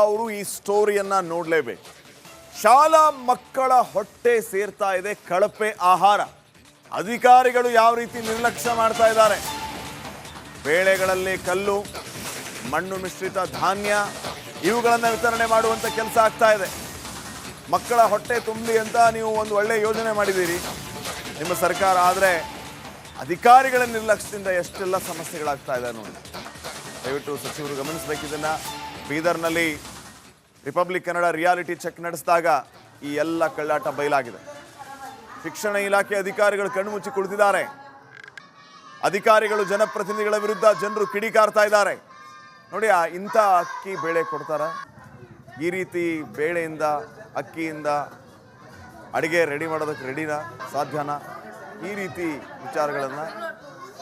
ಅವರು ಈ ಸ್ಟೋರಿಯನ್ನ ನೋಡಲೇಬೇಕು. ಶಾಲಾ ಮಕ್ಕಳ ಹೊಟ್ಟೆ ಸೇರ್ತಾ ಇದೆ ಕಳಪೆ ಆಹಾರ. ಅಧಿಕಾರಿಗಳು ಯಾವ ರೀತಿ ನಿರ್ಲಕ್ಷ್ಯ ಮಾಡ್ತಾ ಇದ್ದಾರೆ. ಬೇಳೆಗಳಲ್ಲಿ ಕಲ್ಲು, ಮಣ್ಣು ಮಿಶ್ರಿತ ಧಾನ್ಯ ಇವುಗಳನ್ನು ವಿತರಣೆ ಮಾಡುವಂಥ ಕೆಲಸ ಆಗ್ತಾ ಇದೆ. ಮಕ್ಕಳ ಹೊಟ್ಟೆ ತುಂಬಲಿ ಅಂತ ನೀವು ಒಂದು ಒಳ್ಳೆ ಯೋಜನೆ ಮಾಡಿದ್ದೀರಿ ನಿಮ್ಮ ಸರ್ಕಾರ. ಆದರೆ ಅಧಿಕಾರಿಗಳ ನಿರ್ಲಕ್ಷ್ಯದಿಂದ ಎಷ್ಟೆಲ್ಲ ಸಮಸ್ಯೆಗಳಾಗ್ತಾ ಇದೆ ನೋಡಿ. ದಯವಿಟ್ಟು ಸಚಿವರು ಗಮನಿಸಬೇಕಿದ್ದನ್ನು. ಬೀದರ್ನಲ್ಲಿ ರಿಪಬ್ಲಿಕ್ ಕನ್ನಡ ರಿಯಾಲಿಟಿ ಚೆಕ್ ನಡೆಸಿದಾಗ ಈ ಎಲ್ಲ ಕಳ್ಳಾಟ ಬಯಲಾಗಿದೆ. ಶಿಕ್ಷಣ ಇಲಾಖೆ ಅಧಿಕಾರಿಗಳು ಕಣ್ಮುಚ್ಚಿ ಕುಳಿತಿದ್ದಾರೆ. ಅಧಿಕಾರಿಗಳು ಜನಪ್ರತಿನಿಧಿಗಳ ವಿರುದ್ಧ ಜನರು ಕಿಡಿಕಾರ್ತಾ ಇದ್ದಾರೆ. ನೋಡಿ, ಇಂಥ ಅಕ್ಕಿ ಬೇಳೆ ಕೊಡ್ತಾರ? ಈ ರೀತಿ ಬೇಳೆಯಿಂದ ಅಕ್ಕಿಯಿಂದ ಅಡುಗೆ ರೆಡಿ ಮಾಡೋದಕ್ಕೆ ರೆಡಿನಾ? ಸಾಧ್ಯನಾ? ಈ ರೀತಿ ವಿಚಾರಗಳನ್ನು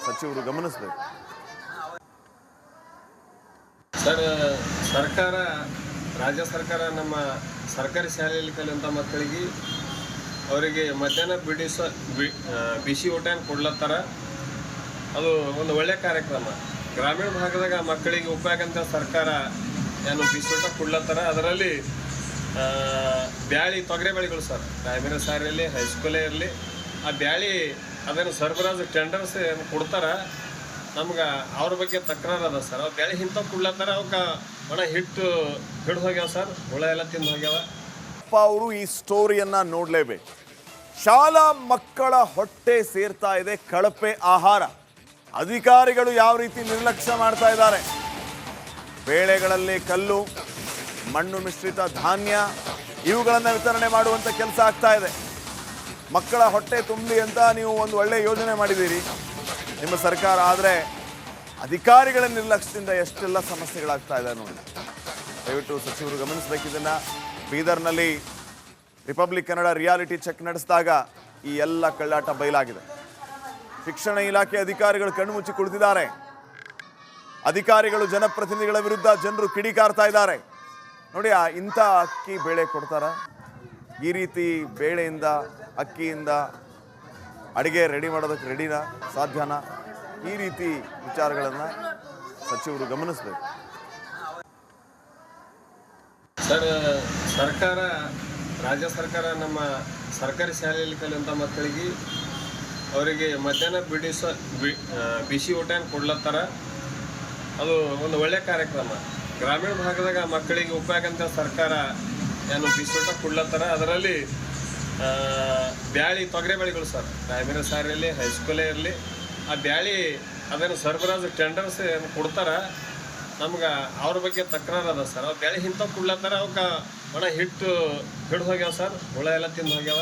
ಸಚಿವರು ಗಮನಿಸಬೇಕು. ಸರ್, ಸರ್ಕಾರ, ರಾಜ್ಯ ಸರ್ಕಾರ ನಮ್ಮ ಸರ್ಕಾರಿ ಶಾಲೆಯಲ್ಲಿ ಕಲಿಯುವಂಥ ಮಕ್ಕಳಿಗೆ ಅವರಿಗೆ ಮಧ್ಯಾಹ್ನ ಬಿಸಿ ಊಟನ ಕೊಡ್ಲತ್ತಾರ. ಅದು ಒಂದು ಒಳ್ಳೆಯ ಕಾರ್ಯಕ್ರಮ. ಗ್ರಾಮೀಣ ಭಾಗದಾಗ ಮಕ್ಕಳಿಗೆ ಉಪಯೋಗ ಅಂತ ಸರ್ಕಾರ ಏನು ಬಿಸಿ ಊಟ ಕೊಡ್ಲತ್ತಾರ. ಅದರಲ್ಲಿ ಬ್ಯಾಳಿ, ತೊಗರೆ ಬೆಳೆಗಳು ಸರ್, ಪ್ರೈಮರಿ ಶಾಲೆ ಇರಲಿ, ಹೈಸ್ಕೂಲೇ ಇರಲಿ, ಆ ಬ್ಯಾಳಿ ಅದನ್ನು ಸರಬರಾಜು ಟೆಂಡರ್ಸ್ ಕೊಡ್ತಾರೆ. ನಮ್ಗೆ ಅವ್ರ ಬಗ್ಗೆ ತಕರಾರು ಅದ ಸರ್. ಅವ್ರು ಬ್ಯಾಳಿ ಇಂಥವು ಕೊಡ್ಲತ್ತಾರ, ಅವಕ್ಕೆ ಒಣ ಹಿಟ್ಟು ಹಿಡಿದು ಹೋಗ್ಯಾವ ಸರ್, ಹುಳ ಎಲ್ಲ ತಿಂದು ಹೋಗ್ಯಾವ. ಅವರು ಈ ಸ್ಟೋರಿಯನ್ನ ನೋಡಲೇಬೇಕು. ಶಾಲಾ ಮಕ್ಕಳ ಹೊಟ್ಟೆ ಸೇರ್ತಾ ಇದೆ ಕಳಪೆ ಆಹಾರ. ಅಧಿಕಾರಿಗಳು ಯಾವ ರೀತಿ ನಿರ್ಲಕ್ಷ್ಯ ಮಾಡ್ತಾ ಇದ್ದಾರೆ. ಬೇಳೆಗಳಲ್ಲಿ ಕಲ್ಲು, ಮಣ್ಣು ಮಿಶ್ರಿತ ಧಾನ್ಯ ಇವುಗಳನ್ನು ವಿತರಣೆ ಮಾಡುವಂಥ ಕೆಲಸ ಆಗ್ತಾ ಇದೆ. ಮಕ್ಕಳ ಹೊಟ್ಟೆ ತುಂಬಲಿ ಅಂತ ನೀವು ಒಂದು ಒಳ್ಳೆ ಯೋಜನೆ ಮಾಡಿದ್ದೀರಿ ನಿಮ್ಮ ಸರ್ಕಾರ. ಆದರೆ ಅಧಿಕಾರಿಗಳ ನಿರ್ಲಕ್ಷ್ಯದಿಂದ ಎಷ್ಟೆಲ್ಲ ಸಮಸ್ಯೆಗಳಾಗ್ತಾ ಇದೆ ನೋಡಿ. ದಯವಿಟ್ಟು ಸಚಿವರು ಗಮನಿಸಬೇಕಿದ್ದನ್ನು. ಬೀದರ್ನಲ್ಲಿ ರಿಪಬ್ಲಿಕ್ ಕನ್ನಡ ರಿಯಾಲಿಟಿ ಚೆಕ್ ನಡೆಸಿದಾಗ ಈ ಎಲ್ಲ ಕಳ್ಳಾಟ ಬಯಲಾಗಿದೆ. ಶಿಕ್ಷಣ ಇಲಾಖೆ ಅಧಿಕಾರಿಗಳು ಕಣ್ಮುಚ್ಚಿ ಕುಳಿತಿದ್ದಾರೆ. ಅಧಿಕಾರಿಗಳು ಜನಪ್ರತಿನಿಧಿಗಳ ವಿರುದ್ಧ ಜನರು ಕಿಡಿಕಾರ್ತಾ ಇದ್ದಾರೆ. ನೋಡಿ, ಇಂಥ ಅಕ್ಕಿ ಬೇಳೆ ಕೊಡ್ತಾರ? ಈ ರೀತಿ ಬೇಳೆಯಿಂದ ಅಕ್ಕಿಯಿಂದ ಅಡುಗೆ ರೆಡಿ ಮಾಡೋದಕ್ಕೆ ರೆಡಿನಾ? ಸಾಧ್ಯನಾ? ಈ ರೀತಿ ವಿಚಾರಗಳನ್ನು ಸಚಿವರು ಗಮನಿಸಬೇಕು. ಸರ್, ಸರ್ಕಾರ, ರಾಜ್ಯ ಸರ್ಕಾರ ನಮ್ಮ ಸರ್ಕಾರಿ ಶಾಲೆಯಲ್ಲಿ ಕಲಿಯುವಂಥ ಮಕ್ಕಳಿಗೆ ಅವರಿಗೆ ಮಧ್ಯಾಹ್ನ ಬಿಸಿ ಊಟನ ಕೊಡ್ಲತ್ತಾರ. ಅದು ಒಂದು ಒಳ್ಳೆಯ ಕಾರ್ಯಕ್ರಮ. ಗ್ರಾಮೀಣ ಭಾಗದಾಗ ಮಕ್ಕಳಿಗೆ ಉಪಯೋಗ ಅಂತ ಸರ್ಕಾರ ಏನು ಬಿಸಿ ಊಟ ಕೊಡ್ಲತ್ತಾರ. ಅದರಲ್ಲಿ ಬ್ಯಾಳಿ, ತೊಗರೆ ಬೆಳೆಗಳು ಸರ್, ಪ್ರೈಮರಿ ಶಾಲೆ ಇರಲಿ, ಹೈಸ್ಕೂಲೇ ಇರಲಿ, ಆ ಬ್ಯಾಳಿ ಅದನ್ನು ಸರಬರಾಜು ಟೆಂಡರ್ಸ್ ಕೊಡ್ತಾರೆ. ನಮ್ಗೆ ಅವ್ರ ಬಗ್ಗೆ ತಕರಾರು ಅದ ಸರ್. ಅವ್ರು ಬ್ಯಾಳಿ ಇಂಥವು ಕೊಡ್ಲತ್ತಾರ, ಅವಕ್ಕೆ ಒಣ ಹಿಟ್ಟು ಹಿಡಿದು ಹೋಗ್ಯಾವ ಸರ್, ಹುಳ ಎಲ್ಲ ತಿಂದು ಹೋಗ್ಯಾವ.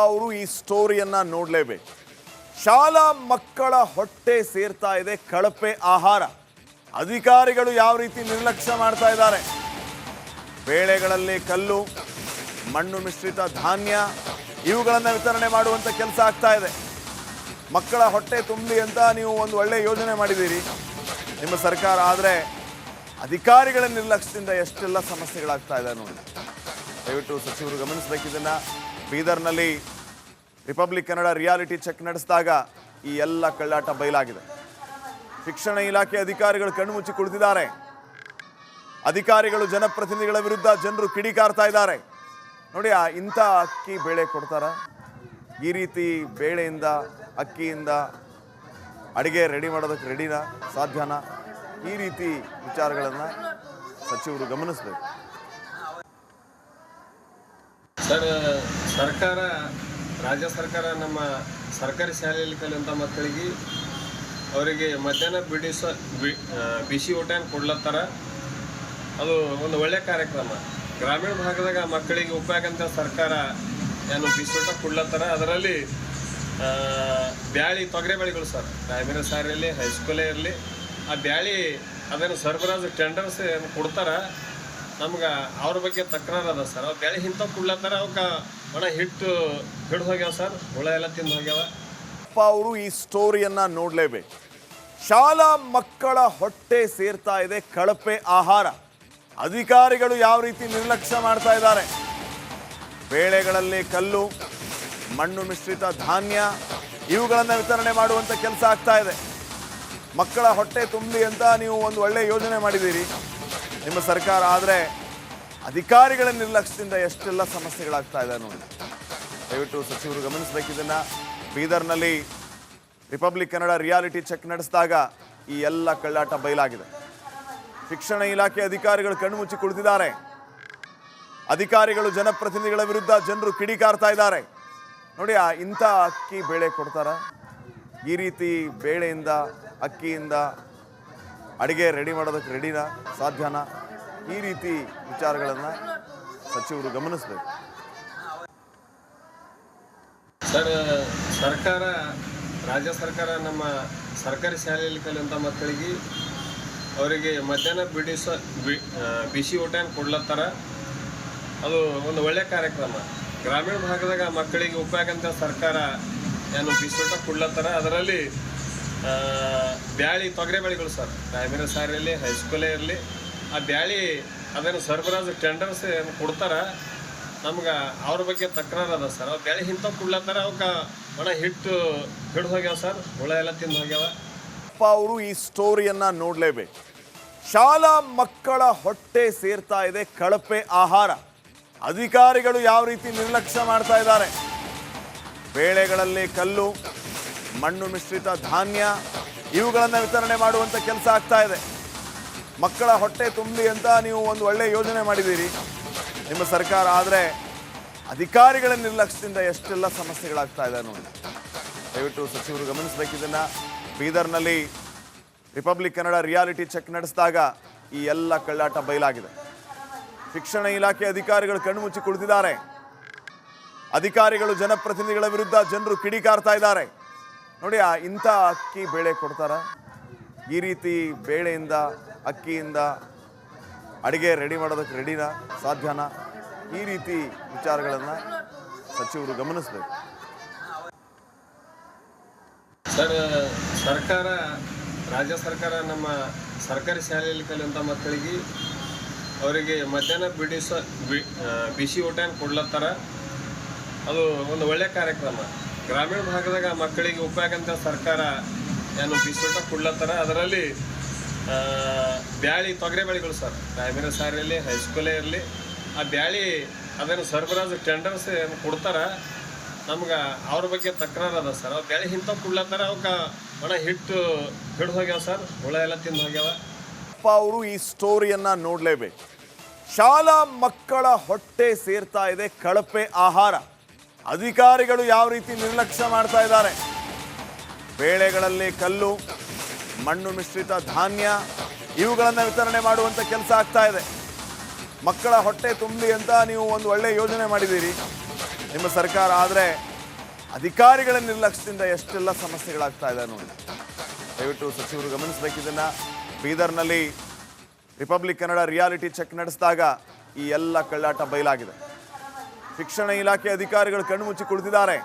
ಅವರು ಈ ಸ್ಟೋರಿಯನ್ನ ನೋಡಲೇಬೇಕು. ಶಾಲಾ ಮಕ್ಕಳ ಹೊಟ್ಟೆ ಸೇರ್ತಾ ಇದೆ ಕಳಪೆ ಆಹಾರ. ಅಧಿಕಾರಿಗಳು ಯಾವ ರೀತಿ ನಿರ್ಲಕ್ಷ್ಯ ಮಾಡ್ತಾ ಇದ್ದಾರೆ. ಬೇಳೆಗಳಲ್ಲಿ ಕಲ್ಲು, ಮಣ್ಣು ಮಿಶ್ರಿತ ಧಾನ್ಯ ಇವುಗಳನ್ನು ವಿತರಣೆ ಮಾಡುವಂಥ ಕೆಲಸ ಆಗ್ತಾ ಇದೆ. ಮಕ್ಕಳ ಹೊಟ್ಟೆ ತುಂಬಲಿ ಅಂತ ನೀವು ಒಂದು ಒಳ್ಳೆ ಯೋಜನೆ ಮಾಡಿದ್ದೀರಿ ನಿಮ್ಮ ಸರ್ಕಾರ. ಆದರೆ ಅಧಿಕಾರಿಗಳ ನಿರ್ಲಕ್ಷ್ಯದಿಂದ ಎಷ್ಟೆಲ್ಲ ಸಮಸ್ಯೆಗಳಾಗ್ತಾ ಇದೆ ನೋಡಿ. ದಯವಿಟ್ಟು ಸಚಿವರು ಗಮನಿಸಬೇಕಿದ್ದನ್ನು. ಬೀದರ್ನಲ್ಲಿ ರಿಪಬ್ಲಿಕ್ ಕನ್ನಡ ರಿಯಾಲಿಟಿ ಚೆಕ್ ನಡೆಸಿದಾಗ ಈ ಎಲ್ಲ ಕಳ್ಳಾಟ ಬಯಲಾಗಿದೆ. ಶಿಕ್ಷಣ ಇಲಾಖೆ ಅಧಿಕಾರಿಗಳು ಕಣ್ಮುಚ್ಚಿ ಕುಳಿತಿದ್ದಾರೆ. ಅಧಿಕಾರಿಗಳು ಜನಪ್ರತಿನಿಧಿಗಳ ವಿರುದ್ಧ ಜನರು ಕಿಡಿಕಾರ್ತಾ ಇದ್ದಾರೆ. ನೋಡಿ, ಇಂಥ ಅಕ್ಕಿ ಬೇಳೆ ಕೊಡ್ತಾರ? ಈ ರೀತಿ ಬೇಳೆಯಿಂದ ಅಕ್ಕಿಯಿಂದ ಅಡುಗೆ ರೆಡಿ ಮಾಡೋದಕ್ಕೆ ರೆಡಿನಾ? ಸಾಧ್ಯನಾ? ಈ ರೀತಿ ವಿಚಾರಗಳನ್ನು ಸಚಿವರು ಗಮನಿಸಬೇಕು. ಸರ್, ಸರ್ಕಾರ, ರಾಜ್ಯ ಸರ್ಕಾರ ನಮ್ಮ ಸರ್ಕಾರಿ ಶಾಲೆಯಲ್ಲಿ ಕಲಿಯುವಂಥ ಮಕ್ಕಳಿಗೆ ಅವರಿಗೆ ಮಧ್ಯಾಹ್ನ ಬಿಸಿ ಊಟನ ಕೊಡ್ಲತ್ತಾರ. ಅದು ಒಂದು ಒಳ್ಳೆಯ ಕಾರ್ಯಕ್ರಮ. ಗ್ರಾಮೀಣ ಭಾಗದಾಗ ಮಕ್ಕಳಿಗೆ ಉಪಯೋಗ ಅಂತ ಸರ್ಕಾರ ಏನು ಬಿಸಿ ಊಟ ಕೊಡ್ಲತ್ತಾರ. ಅದರಲ್ಲಿ ಬ್ಯಾಳಿ, ತೊಗರೆ ಬೆಳೆಗಳು ಸರ್, ಪ್ರೈಮರಿ ಶಾಲೆ ಇರಲಿ, ಹೈಸ್ಕೂಲೇ ಇರಲಿ, ಆ ಬ್ಯಾಳಿ ಅದನ್ನು ಸರಬರಾಜು ಟೆಂಡರ್ಸ್ ಕೊಡ್ತಾರೆ. ನಮ್ಗೆ ಅವ್ರ ಬಗ್ಗೆ ತಕರಾರು ಅದ ಸರ್. ಅವ್ರು ಬ್ಯಾಳಿ ಇಂಥವು ಕೊಡ್ಲತ್ತಾರ, ಅವಕ್ಕೆ ಒಣ ಹಿಟ್ಟು ಹಿಡಿದು ಹೋಗ್ಯಾವ ಸರ್, ಹುಳ ಎಲ್ಲ ತಿಂದು ಹೋಗ್ಯಾವ. ಅವರು ಈ ಸ್ಟೋರಿಯನ್ನ ನೋಡಲೇಬೇಕು. ಶಾಲಾ ಮಕ್ಕಳ ಹೊಟ್ಟೆ ಸೇರ್ತಾ ಇದೆ ಕಳಪೆ ಆಹಾರ. ಅಧಿಕಾರಿಗಳು ಯಾವ ರೀತಿ ನಿರ್ಲಕ್ಷ್ಯ ಮಾಡ್ತಾ ಇದ್ದಾರೆ. ಬೇಳೆಗಳಲ್ಲಿ ಕಲ್ಲು, ಮಣ್ಣು ಮಿಶ್ರಿತ ಧಾನ್ಯ ಇವುಗಳನ್ನು ವಿತರಣೆ ಮಾಡುವಂಥ ಕೆಲಸ ಆಗ್ತಾ ಇದೆ. ಮಕ್ಕಳ ಹೊಟ್ಟೆ ತುಂಬಲಿ ಅಂತ ನೀವು ಒಂದು ಒಳ್ಳೆ ಯೋಜನೆ ಮಾಡಿದ್ದೀರಿ ನಿಮ್ಮ ಸರ್ಕಾರ ಆದರೆ ಅಧಿಕಾರಿಗಳ ನಿರ್ಲಕ್ಷ್ಯದಿಂದ ಎಷ್ಟೆಲ್ಲ ಸಮಸ್ಯೆಗಳಾಗ್ತಾ ಇದೆ ನೋಡಿ. ದಯವಿಟ್ಟು ಸಚಿವರು ಗಮನಿಸಬೇಕಿದ್ದನ್ನು. ಬೀದರ್ನಲ್ಲಿ ರಿಪಬ್ಲಿಕ್ ಕನ್ನಡ ರಿಯಾಲಿಟಿ ಚೆಕ್ ನಡೆಸಿದಾಗ ಈ ಎಲ್ಲ ಕಳ್ಳಾಟ ಬಯಲಾಗಿದೆ. ಶಿಕ್ಷಣ ಇಲಾಖೆ ಅಧಿಕಾರಿಗಳು ಕಣ್ಮುಚ್ಚಿ ಕುಳಿತಿದ್ದಾರೆ. ಅಧಿಕಾರಿಗಳು ಜನಪ್ರತಿನಿಧಿಗಳ ವಿರುದ್ಧ ಜನರು ಕಿಡಿಕಾರ್ತಾ ಇದ್ದಾರೆ. ನೋಡಿ, ಇಂಥ ಅಕ್ಕಿ ಬೇಳೆ ಕೊಡ್ತಾರ? ಈ ರೀತಿ ಬೇಳೆಯಿಂದ ಅಕ್ಕಿಯಿಂದ ಅಡುಗೆ ರೆಡಿ ಮಾಡೋದಕ್ಕೆ ರೆಡಿನಾ? ಸಾಧ್ಯನಾ? ಈ ರೀತಿ ವಿಚಾರಗಳನ್ನು ಸಚಿವರು ಗಮನಿಸಬೇಕು. ಸರ್, ಸರ್ಕಾರ ರಾಜ್ಯ ಸರ್ಕಾರ ನಮ್ಮ ಸರ್ಕಾರಿ ಶಾಲೆಯಲ್ಲಿ ಕಲಿಯುವಂಥ ಮಕ್ಕಳಿಗೆ ಅವರಿಗೆ ಮಧ್ಯಾಹ್ನ ಬಿಸಿ ಊಟನ ಕೊಡ್ಲತ್ತಾರ. ಅದು ಒಂದು ಒಳ್ಳೆಯ ಕಾರ್ಯಕ್ರಮ. ಗ್ರಾಮೀಣ ಭಾಗದಾಗ ಮಕ್ಕಳಿಗೆ ಉಪಯೋಗ ಅಂತ ಸರ್ಕಾರ ಏನು ಬಿಸಿ ಊಟ ಕೊಡ್ಲತ್ತಾರ. ಅದರಲ್ಲಿ ಬ್ಯಾಳಿ ತೊಗರೆ ಬೆಳೆಗಳು ಸರ್, ಪ್ರೈಮರಿ ಶಾಲೆ ಇರಲಿ ಹೈಸ್ಕೂಲೇ ಇರಲಿ, ಆ ಬ್ಯಾಳಿ ಅದನ್ನು ಸರಬರಾಜು ಟೆಂಡರ್ಸ್ ಏನು ಕೊಡ್ತಾರೆ. ನಮ್ಗೆ ಅವ್ರ ಬಗ್ಗೆ ತಕರಾರು ಅದ ಸರ್. ಅವ್ರು ಬ್ಯಾಳಿ ಇಂಥವು ಕೊಡ್ಲತ್ತಾರ, ಅವಕ್ಕೆ ಒಣ ಹಿಟ್ಟು ಹಿಡಿದು ಹೋಗ್ಯಾವ ಸರ್, ಹುಳ ಎಲ್ಲ ತಿಂದು ಹೋಗ್ಯಾವ. ಅವರು ಈ ಸ್ಟೋರಿಯನ್ನ ನೋಡಲೇಬೇಕು. ಶಾಲಾ ಮಕ್ಕಳ ಹೊಟ್ಟೆ ಸೇರ್ತಾ ಇದೆ ಕಳಪೆ ಆಹಾರ. ಅಧಿಕಾರಿಗಳು ಯಾವ ರೀತಿ ನಿರ್ಲಕ್ಷ್ಯ ಮಾಡ್ತಾ ಇದ್ದಾರೆ. ಬೇಳೆಗಳಲ್ಲಿ ಕಲ್ಲು, ಮಣ್ಣು ಮಿಶ್ರಿತ ಧಾನ್ಯ ಇವುಗಳನ್ನು ವಿತರಣೆ ಮಾಡುವಂಥ ಕೆಲಸ ಆಗ್ತಾ ಇದೆ. ಮಕ್ಕಳ ಹೊಟ್ಟೆ ತುಂಬಲಿ ಅಂತ ನೀವು ಒಂದು ಒಳ್ಳೆಯ ಯೋಜನೆ ಮಾಡಿದ್ದೀರಿ ನಿಮ್ಮ ಸರ್ಕಾರ, ಆದರೆ ಅಧಿಕಾರಿಗಳ ನಿರ್ಲಕ್ಷ್ಯದಿಂದ ಎಷ್ಟೆಲ್ಲ ಸಮಸ್ಯೆಗಳಾಗ್ತಾ ಇದೆ ನೋಡಿ. ದಯವಿಟ್ಟು ಸಚಿವರು ಗಮನಿಸಬೇಕಿದ್ದನ್ನು. ಬೀದರ್ನಲ್ಲಿ ರಿಪಬ್ಲಿಕ್ ಕನ್ನಡ ರಿಯಾಲಿಟಿ ಚೆಕ್ ನಡೆಸಿದಾಗ ಈ ಎಲ್ಲ ಕಳ್ಳಾಟ ಬಯಲಾಗಿದೆ. ಶಿಕ್ಷಣ ಇಲಾಖೆ ಅಧಿಕಾರಿಗಳು ಕಣ್ಮುಚ್ಚಿ ಕುಳಿತಿದ್ದಾರೆ. ಅಧಿಕಾರಿಗಳು ಜನಪ್ರತಿನಿಧಿಗಳ ವಿರುದ್ಧ ಜನರು ಕಿಡಿಕಾರ್ತಾ ಇದ್ದಾರೆ. ನೋಡಿ, ಇಂಥ ಅಕ್ಕಿ ಬೇಳೆ ಕೊಡ್ತಾರ? ಈ ರೀತಿ ಬೇಳೆಯಿಂದ ಅಕ್ಕಿಯಿಂದ ಅಡುಗೆ ರೆಡಿ ಮಾಡೋದಕ್ಕೆ ರೆಡಿನಾ? ಸಾಧ್ಯನಾ? ಈ ರೀತಿ ವಿಚಾರಗಳನ್ನು ಸಚಿವರು ಗಮನಿಸಬೇಕು. ಸರ್, ರಾಜ್ಯ ಸರ್ಕಾರ ನಮ್ಮ ಸರ್ಕಾರಿ ಶಾಲೆಯಲ್ಲಿ ಕಲಿಯುವಂಥ ಮಕ್ಕಳಿಗೆ ಅವರಿಗೆ ಮಧ್ಯಾಹ್ನ ಬಿಸಿ ಊಟನ ಕೊಡ್ಲತ್ತಾರ. ಅದು ಒಂದು ಒಳ್ಳೆಯ ಕಾರ್ಯಕ್ರಮ. ಗ್ರಾಮೀಣ ಭಾಗದಾಗ ಮಕ್ಕಳಿಗೆ ಉಪಯೋಗ ಅಂತ ಸರ್ಕಾರ ಏನು ಬಿಸಿ ಊಟ ಕೊಡ್ಲತ್ತಾರ. ಅದರಲ್ಲಿ ಬ್ಯಾಳಿ ತೊಗರೆ ಬೆಳೆಗಳು ಸರ್, ಪ್ರೈಮರಿ ಶಾಲೆ ಇರಲಿ ಹೈಸ್ಕೂಲೇ ಇರಲಿ, ಆ ಬ್ಯಾಳಿ ಅದನ್ನು ಸರಬರಾಜು ಟೆಂಡರ್ಸ್ ಏನು ಕೊಡ್ತಾರೆ. ನಮ್ಗೆ ಅವ್ರ ಬಗ್ಗೆ ತಕರಾರು ಅದ ಸರ್. ಅವ್ರು ಬ್ಯಾಳಿ ಇಂಥವು ಕೊಡ್ಲತ್ತಾರ, ಅವಕ್ಕೆ ಒಣ ಹಿಟ್ಟು ಹಿಡಿದು ಹೋಗ್ಯಾವ ಸರ್, ಹುಳ ಎಲ್ಲ ತಿಂದು ಹೋಗ್ಯಾವ. ಅವರು ಈ ಸ್ಟೋರಿಯನ್ನ ನೋಡಲೇಬೇಕು. ಶಾಲಾ ಮಕ್ಕಳ ಹೊಟ್ಟೆ ಸೇರ್ತಾ ಇದೆ ಕಳಪೆ ಆಹಾರ. ಅಧಿಕಾರಿಗಳು ಯಾವ ರೀತಿ ನಿರ್ಲಕ್ಷ್ಯ ಮಾಡ್ತಾ ಇದ್ದಾರೆ. ಬೇಳೆಗಳಲ್ಲಿ ಕಲ್ಲು, ಮಣ್ಣು ಮಿಶ್ರಿತ ಧಾನ್ಯ ಇವುಗಳನ್ನು ವಿತರಣೆ ಮಾಡುವಂಥ ಕೆಲಸ ಆಗ್ತಾ ಇದೆ. ಮಕ್ಕಳ ಹೊಟ್ಟೆ ತುಂಬಲಿ ಅಂತ ನೀವು ಒಂದು ಒಳ್ಳೆಯ ಯೋಜನೆ ಮಾಡಿದ್ದೀರಿ ನಿಮ್ಮ ಸರ್ಕಾರ, ಆದರೆ ಅಧಿಕಾರಿಗಳ ನಿರ್ಲಕ್ಷ್ಯದಿಂದ ಎಷ್ಟೆಲ್ಲ ಸಮಸ್ಯೆಗಳಾಗ್ತಾ ಇದೆ ನೋಡಿ. ದಯವಿಟ್ಟು ಸಚಿವರು ಗಮನಿಸಬೇಕಿದ್ದನ್ನು. ಬೀದರ್ನಲ್ಲಿ ರಿಪಬ್ಲಿಕ್ ಕನ್ನಡ ರಿಯಾಲಿಟಿ ಚೆಕ್ ನಡೆಸಿದಾಗ ಈ ಎಲ್ಲ ಕಳ್ಳಾಟ ಬಯಲಾಗಿದೆ. ಶಿಕ್ಷಣ ಇಲಾಖೆ ಅಧಿಕಾರಿಗಳು ಕಣ್ಮುಚ್ಚಿ ಕುಳಿತಿದ್ದಾರೆ.